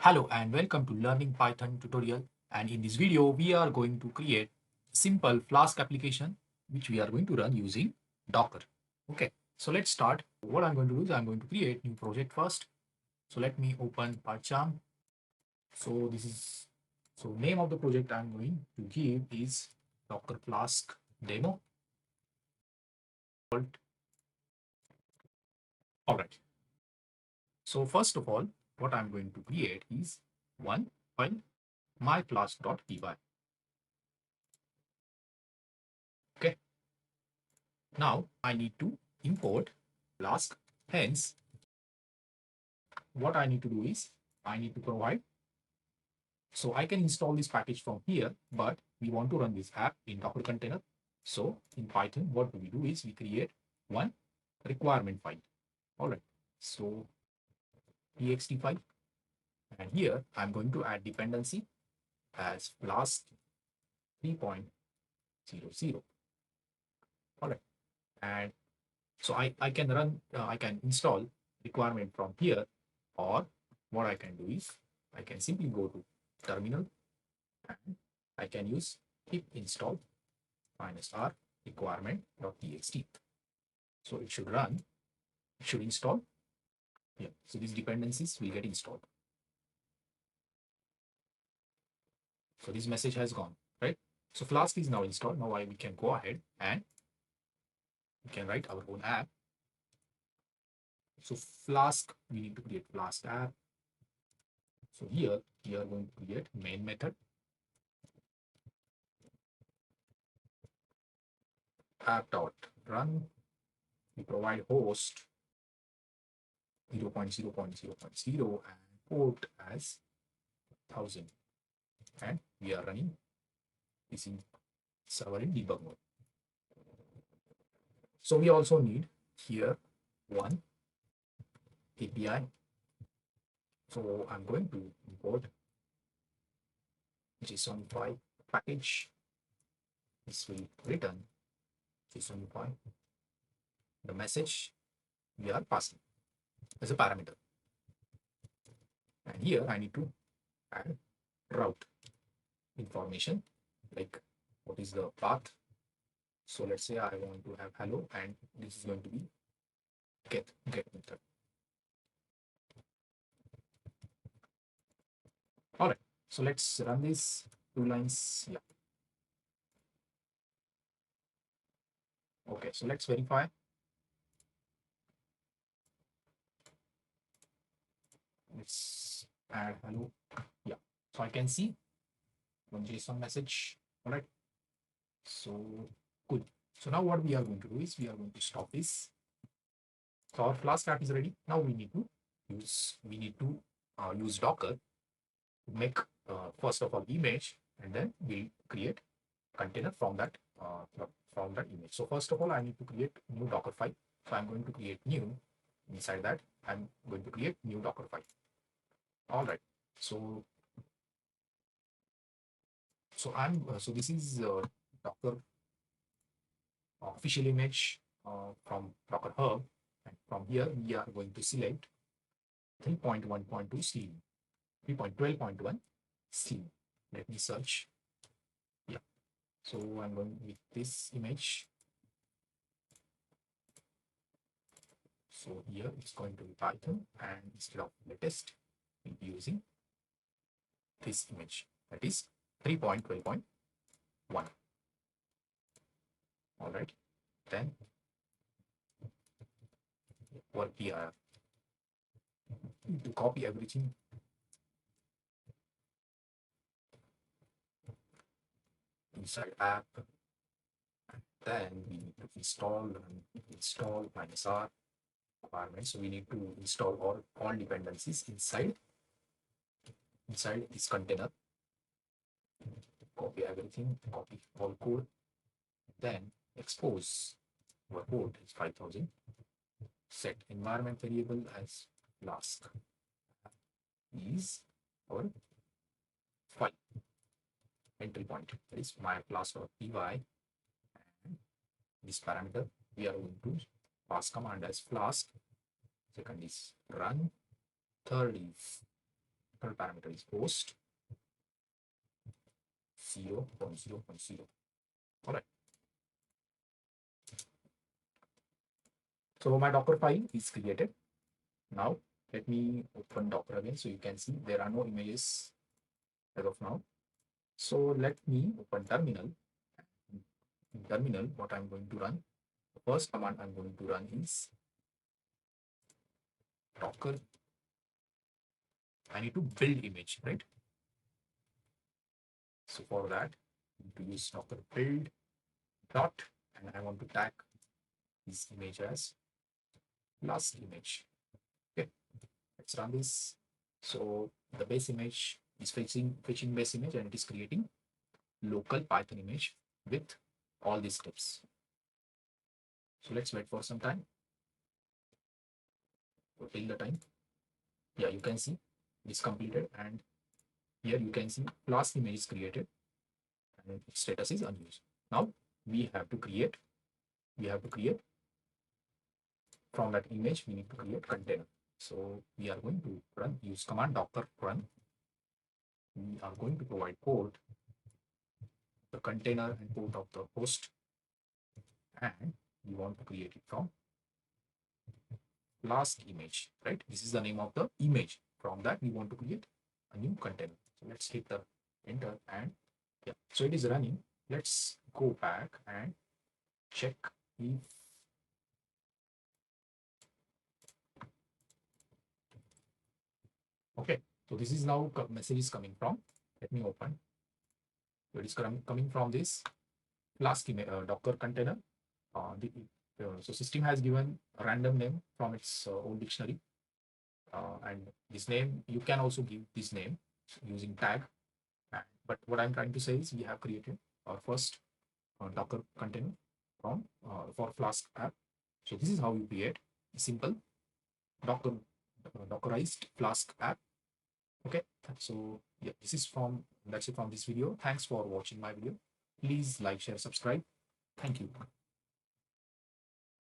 Hello and welcome to Learning Python tutorial, and in this video we are going to create simple Flask application which we are going to run using Docker. Okay, so let's start. What I'm going to do is I'm going to create new project first. So let me open PyCharm. So this is name of the project I'm going to give is Docker Flask demo. All right. So first of all, what I'm going to create is one file myflask.py. Okay. Now I need to import Flask. Hence, what I need to do is I need to provide. So I can install this package from here, but we want to run this app in Docker container. So in Python, what we do is we create one requirement file. All right. So txt file, and here I'm going to add dependency as Flask 3.00. All right. And so I can run, I can install requirement from here, or what I can do is I can simply go to terminal and I can use pip install -r requirement.txt. So it should run, it should install. Yeah, so these dependencies will get installed. So this message has gone, right? So Flask is now installed. Now we can go ahead and we can write our own app. So Flask, we need to create Flask app. So here we are going to create main method app.run. We provide host 0.0.0.0 and port as 1000, and we are running this in server in debug mode. So we also need here one API. So I'm going to import JSONify package. This will return JSONify, the message we are passing as a parameter. And here I need to add route information, like what is the path. So let's say I want to have hello, and this is going to be get method. All right, so let's run this 2 lines. Yeah. Okay, so let's verify. Let's add hello. Yeah, so I can see one JSON message. All right, so good. So now what we are going to do is we are going to stop this. So our Flask app is ready. Now we need to use Docker to make first of all image, and then we'll create container from that image. So first of all, I need to create new Docker file. So I'm going to create new. Inside that, I'm going to create new Docker file. All right. So this is Docker official image from Docker Hub, and from here we are going to select 3.1.2 Steam, 3.12.1 Steam. Let me search. Yeah. So I'm going with this image. So here it's going to be Python, and instead of latest, we'll be using this image, that is 3.12.1. All right. Then what we are to copy everything inside app. Then we need to install -r requirement. So we need to install all dependencies inside this container. Copy everything, copy all code, then expose our code is 5000. Set environment variable as Flask is our file entry point, that is myflask.py, and this parameter we are going to pass command as Flask. Second is run, third is third parameter is host 0.0.0. All right. So my Docker file is created. Now let me open Docker again so you can see there are no images as of now. So let me open terminal. In terminal, what I'm going to run, the first command I'm going to run is Docker. I need to build image, right? So for that, I need to use Docker build dot, and I want to tag this image as last image. Okay, let's run this. So the base image is fetching base image, and it is creating local Python image with all these steps. So let's wait for some time. So till the time, yeah, you can see it's completed, and here you can see last image is created and its status is unused. Now we have to create from that image, we need to create container. So we are going to use command docker run. We are going to provide port, the container and port of the host, and we want to create it from last image, right? This is the name of the image. From that we want to create a new container. So let's hit the enter, and yeah, so it is running. Let's go back and check if okay. So this is now message is coming from. Let me open. So it is coming from this last Docker container. So system has given a random name from its own dictionary, and this name you can also give this name using tag. But what I'm trying to say is we have created our first Docker container from for Flask app. So this is how you create a simple Docker Dockerized Flask app. Okay, so yeah, that's it from this video. Thanks for watching my video. Please like, share, subscribe. Thank you.